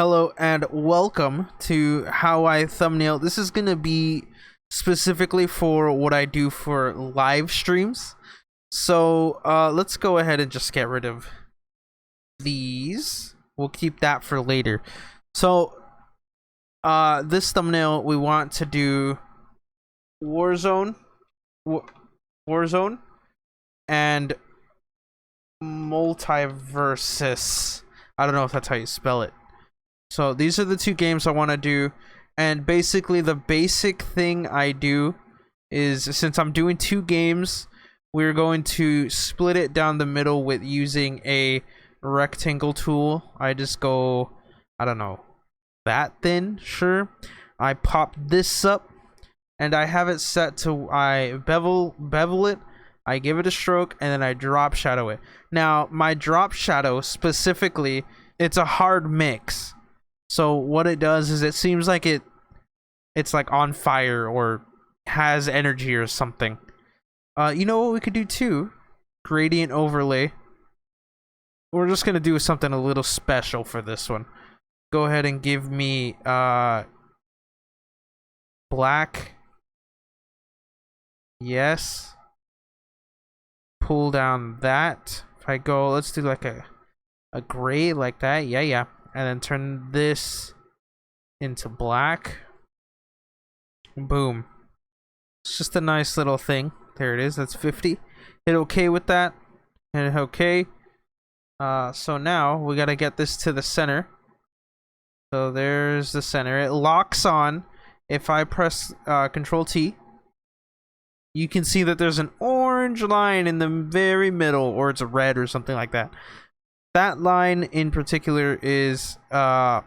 Hello and welcome to how I thumbnail. This is gonna be specifically for what I do for live streams. So let's go ahead and just get rid of these. We'll keep that for later. So this thumbnail we want to do Warzone, Warzone, and Multiversus. I don't know if that's how you spell it. So these are the two games I want to do, and basically the basic thing I do is, since I'm doing two games, we're going to split it down the middle with using a rectangle tool. I just go, I don't know, that thin, sure. I pop this up, and I have it set to, I bevel it, I give it a stroke, and then I drop shadow it. Now, my drop shadow specifically, it's a hard mix. So what it does is it seems like it's like on fire or has energy or something. You know what we could do too? Gradient overlay. We're just gonna do something a little special for this one. Go ahead and give me black. Yes. Pull down that. If I go, let's do like a gray like that. Yeah. And then turn this into black. Boom. It's just a nice little thing. There it is. That's 50. Hit OK with that. Hit OK. So now we gotta get this to the center. So there's the center. It locks on. If I press Control T, you can see that there's an orange line in the very middle, or it's a red or something like that. That line in particular is the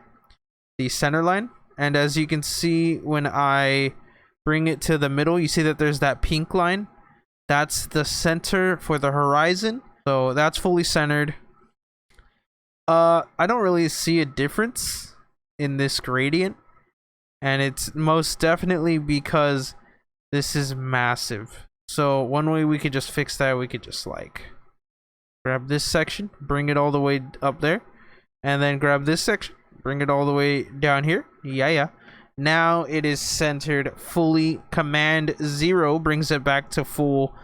center line, and as you can see, when I bring it to the middle, you see that there's that pink line. That's the center for the horizon, so that's fully centered. I don't really see a difference in this gradient, and it's most definitely because this is massive. So one way we could just fix that, we could just like grab this section, bring it all the way up there, and then grab this section, bring it all the way down here. Yeah. Now it is centered fully. Command 0 brings it back to full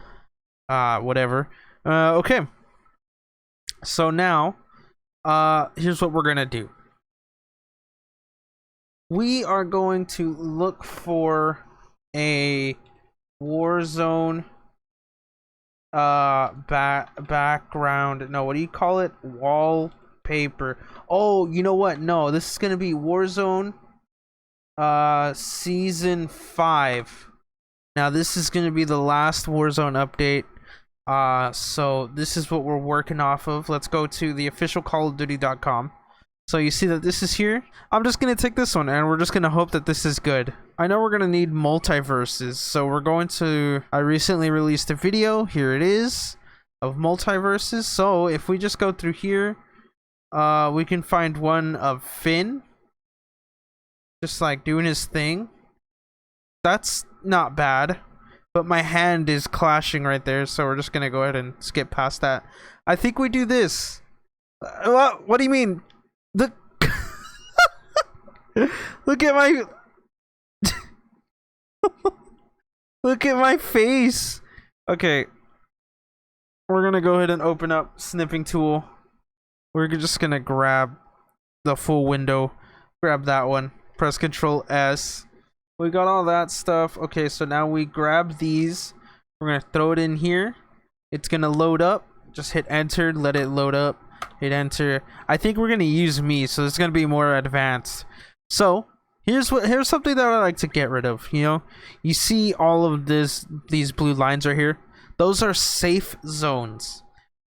whatever. Okay. So now here's what we're gonna do. We are going to look for a Warzone background, no, what do you call it, wallpaper. Oh, you know what, no, this is gonna be Warzone season 5. Now this is gonna be the last Warzone update, so this is what we're working off of. Let's go to the official callofduty.com. So you see that this is here. I'm just gonna take this one and we're just gonna hope that this is good. I know we're gonna need multiverses, so we're going to, I recently released a video, here it is, of multiverses. So if we just go through here, we can find one of Finn, just like doing his thing. That's not bad, but my hand is clashing right there, so we're just gonna go ahead and skip past that. I think we do this. What do you mean? Look at my look at my face. Okay, we're gonna go ahead and open up snipping tool. We're just gonna grab the full window, grab that one, press Control S. We got all that stuff. Okay, so now we grab these, we're gonna throw it in here. It's gonna load up. Just hit enter, let it load up, hit enter. I think we're gonna use me, so it's gonna be more advanced. So here's something that I like to get rid of. You know, you see all of these blue lines right here, those are safe zones.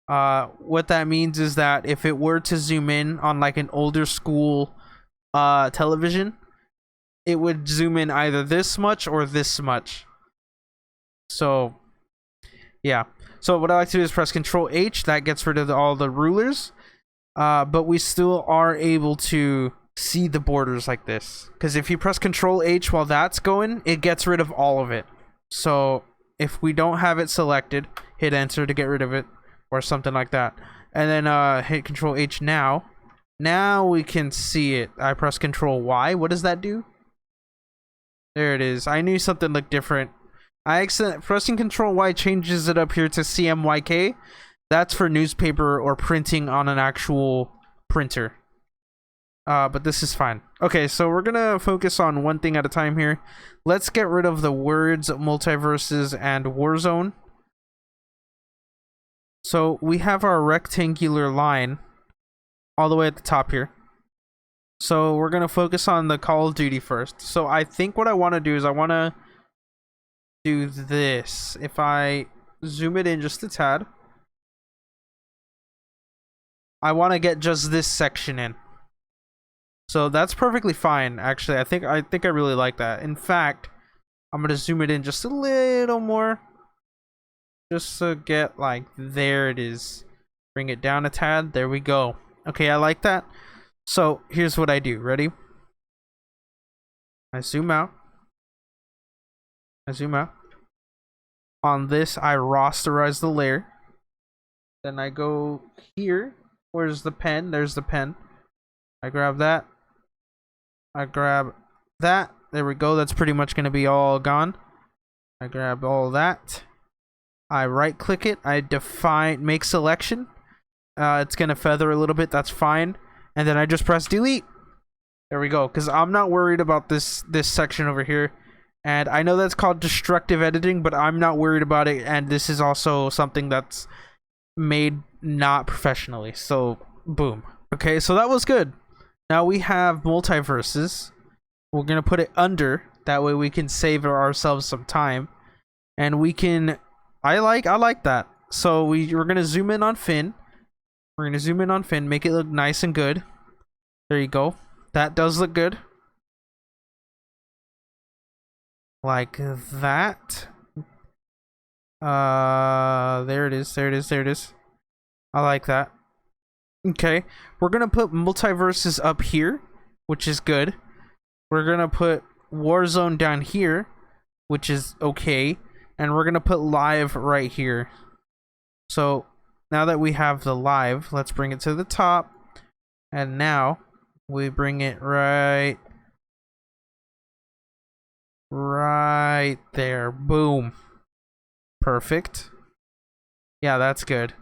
What that means is that if it were to zoom in on like an older school television, it would zoom in either this much or this much. So yeah, so what I like to do is press Control H. That gets rid of all the rulers, but we still are able to see the borders like this, because if you press Control H while that's going, it gets rid of all of it. So if we don't have it selected, hit enter to get rid of it or something like that, and then hit Control H now, Now we can see it. I press Control Y. What does that do? There it is. I knew something looked different. Pressing Control Y changes it up here to CMYK. That's for newspaper or printing on an actual printer. But this is fine. Okay, so we're gonna focus on one thing at a time here. Let's get rid of the words multiverses and Warzone. So we have our rectangular line all the way at the top here. So we're gonna focus on the Call of Duty first. So I think what I want to do is I want to do this. If I zoom it in just a tad, I want to get just this section in. So that's perfectly fine. Actually, I think I really like that. In fact, I'm gonna zoom it in just a little more, just to get like, there it is. Bring it down a tad. There we go. Okay, I like that. So here's what I do. Ready? I zoom out. I zoom out. On this, I rasterize the layer. Then I go here. Where's the pen? There's the pen. I grab that. I grab that. There we go. That's pretty much going to be all gone. I grab all that. I right click it. I define, make selection. It's going to feather a little bit. That's fine. And then I just press delete. There we go. Because I'm not worried about this section over here. And I know that's called destructive editing, but I'm not worried about it. And this is also something that's made not professionally. So, boom. Okay, so that was good. Now we have multiverses. We're going to put it under. That way we can save ourselves some time. And we can... I like that. So we're going to zoom in on Finn. We're going to zoom in on Finn. Make it look nice and good. There you go. That does look good. Like that. There it is. There it is. There it is. I like that. Okay. We're going to put multiverses up here, which is good. We're going to put Warzone down here, which is okay. And we're going to put live right here. So now that we have the live, let's bring it to the top. And now we bring it right there. Boom. Perfect. Yeah, that's good.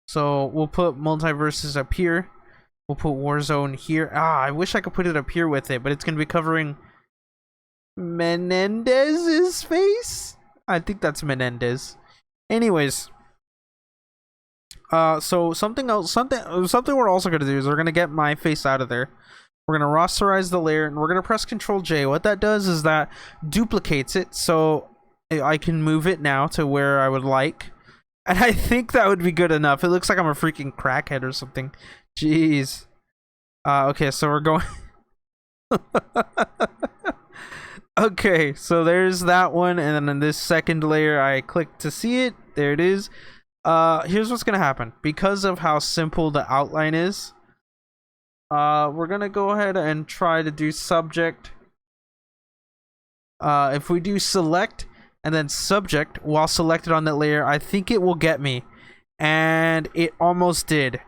So we'll put multiverses up here. We'll put Warzone here. I wish I could put it up here with it, but it's going to be covering Menendez's face. I think that's Menendez. Anyways. So something else, something we're also going to do is we're going to get my face out of there. We're going to rasterize the layer and we're going to press Control J. What that does is that duplicates it. So I can move it now to where I would like. And I think that would be good enough. It looks like I'm a freaking crackhead or something. Jeez. Okay, so we're going... Okay, so there's that one. And then in this second layer, I click to see it. There it is. Here's what's going to happen. Because of how simple the outline is, we're going to go ahead and try to do subject. If we do select... and then subject while selected on that layer, I think it will get me. And it almost did.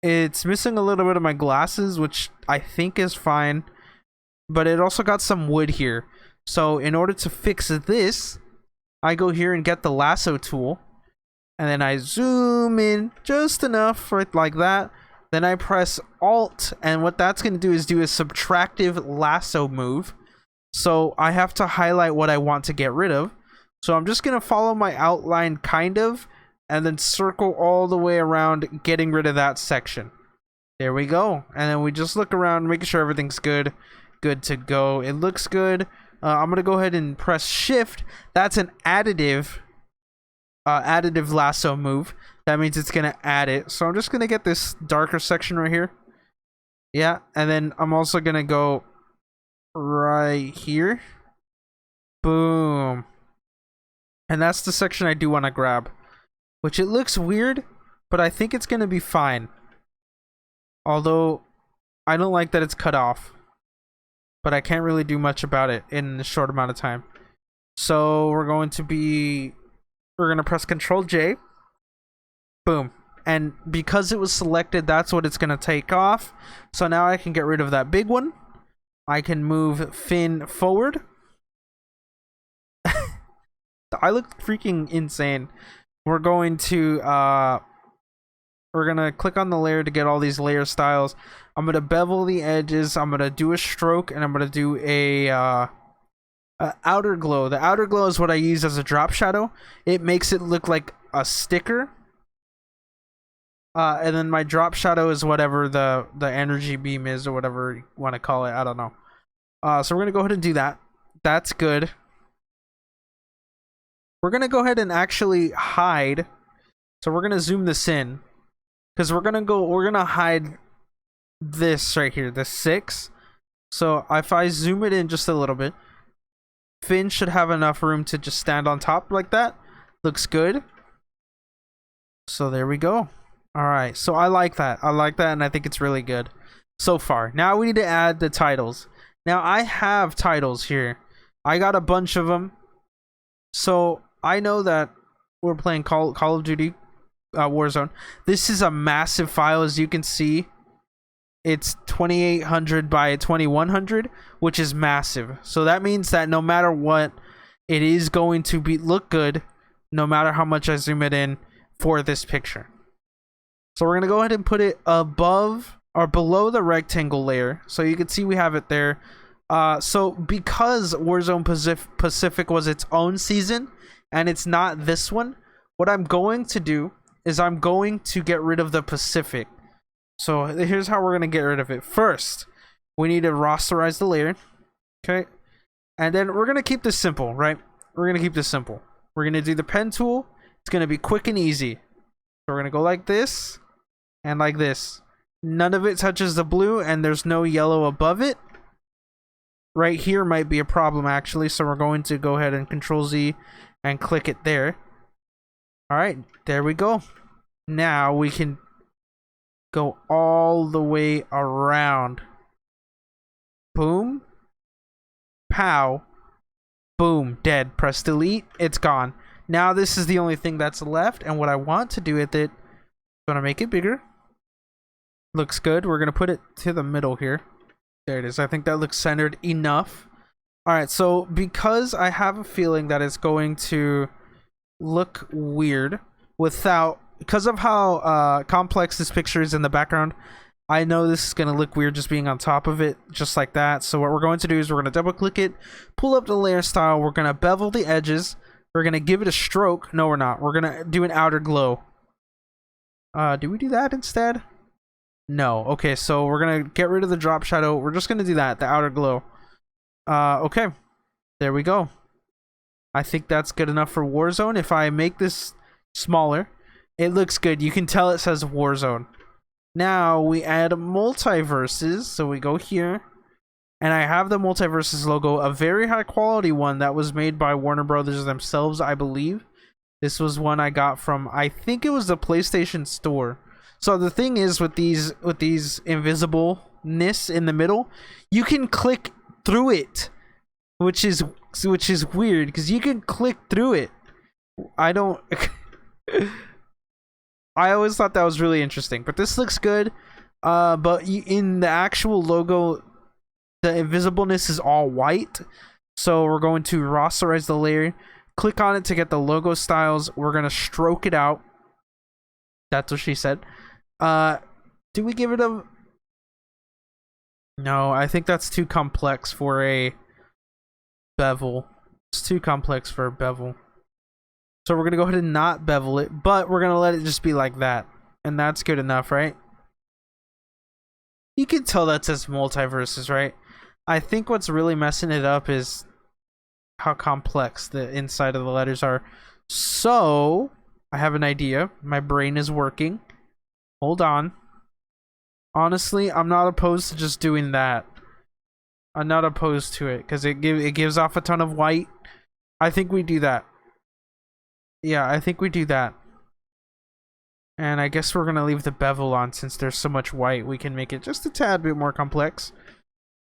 It's missing a little bit of my glasses, which I think is fine. But it also got some wood here. So in order to fix this, I go here and get the lasso tool. And then I zoom in just enough, right like that. Then I press Alt. And what that's going to do is do a subtractive lasso move. So I have to highlight what I want to get rid of. So I'm just going to follow my outline kind of, and then circle all the way around, getting rid of that section. There we go. And then we just look around, making sure everything's good. Good to go. It looks good. I'm going to go ahead and press Shift. That's an additive lasso move. That means it's going to add it. So I'm just going to get this darker section right here. Yeah. And then I'm also going to go right here. Boom. And that's the section I do want to grab, which it looks weird, but I think it's going to be fine. Although I don't like that it's cut off, but I can't really do much about it in a short amount of time. So we're going to press Control J. Boom. and because it was selected, that's what it's going to take off. So now I can get rid of that big one. I can move fin forward. I look freaking insane. We're going to click on the layer to get all these layer styles. I'm gonna bevel the edges. I'm gonna do a stroke, and I'm gonna do a outer glow. The outer glow is what I use as a drop shadow. It makes it look like a sticker. And then my drop shadow is whatever the energy beam is, or whatever you want to call it. I don't know. So we're gonna go ahead and do that. That's good. We're gonna go ahead and actually hide. So we're gonna zoom this in, because we're gonna hide this right here, the 6. So if I zoom it in just a little bit, fin should have enough room to just stand on top like that. Looks good. So there we go. All right, so I like that, and I think it's really good so far. Now we need to add the titles. Now I have titles here. I got a bunch of them. So I know that we're playing Call of Duty Warzone. This is a massive file, as you can see. It's 2800 by 2100, which is massive. So that means that no matter what, it is going to look good, no matter how much I zoom it in for this picture. So we're gonna go ahead and put it above or below the rectangle layer, so you can see we have it there. So because Warzone Pacific was its own season and it's not this one, what I'm going to do is I'm going to get rid of the Pacific. So here's how we're going to get rid of it. First, we need to rasterize the layer. Okay. And then we're going to keep this simple, right? We're going to keep this simple. We're going to do the pen tool. It's going to be quick and easy. So we're going to go like this and like this. None of it touches the blue, and there's no yellow above it. Right here might be a problem, actually. So we're going to go ahead and Control Z and click it there. All right, there we go. Now we can go all the way around. Boom. Pow. Boom. Dead. Press delete. It's gone. Now this is the only thing that's left, and what I want to do with it, I'm gonna make it bigger. Looks good. We're gonna put it to the middle here. There it is. I think that looks centered enough. All right, so because I have a feeling that it's going to look weird because of how complex this picture is in the background, I know this is going to look weird just being on top of it, just like that. So what we're going to do is we're going to double click it, pull up the layer style, we're going to bevel the edges, we're going to give it a stroke. No, we're not. We're going to do an outer glow. Do we do that instead? No. Okay, so we're going to get rid of the drop shadow. We're just going to do that, the outer glow. Okay. There we go. I think that's good enough for Warzone. If I make this smaller, it looks good. You can tell it says Warzone. Now we add multiverses. So we go here, and I have the multiverses logo, a very high quality one that was made by Warner Brothers themselves, I believe. This was one I got from, I think it was the PlayStation Store. So the thing is with these invisibleness in the middle, you can click through it, which is weird because you can click through it. I always thought that was really interesting, but this looks good. But in the actual logo, the invisibleness is all white. So we're going to rasterize the layer, click on it to get the logo styles. We're gonna stroke it out. That's what she said. Do we give it a? No, I think that's too complex for a bevel. It's too complex for a bevel. So we're going to go ahead and not bevel it, but we're going to let it just be like that. And that's good enough, right? You can tell that says multiverses, right? I think what's really messing it up is how complex the inside of the letters are. So, I have an idea. My brain is working. Hold on. Honestly, I'm not opposed to just doing that. I'm not opposed to it because it gives off a ton of white. I think we do that. Yeah, I think we do that. And I guess we're going to leave the bevel on since there's so much white. We can make it just a tad bit more complex.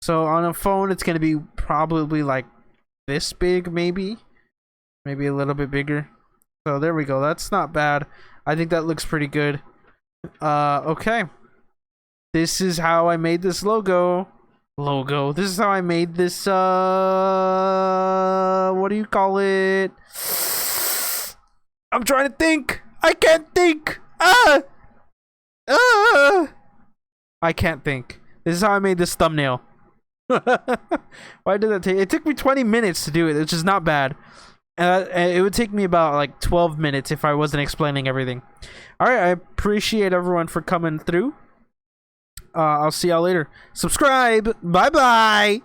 So on a phone, it's going to be probably like this big, maybe. Maybe a little bit bigger. So there we go. That's not bad. I think that looks pretty good. Okay. This is how I made this logo. This is how I made this, what do you call it? I'm trying to think. I can't think. I can't think. This is how I made this thumbnail. Why did that take? It took me 20 minutes to do it, which is not bad. It would take me about like 12 minutes if I wasn't explaining everything. Alright, I appreciate everyone for coming through. I'll see y'all later. Subscribe. Bye-bye.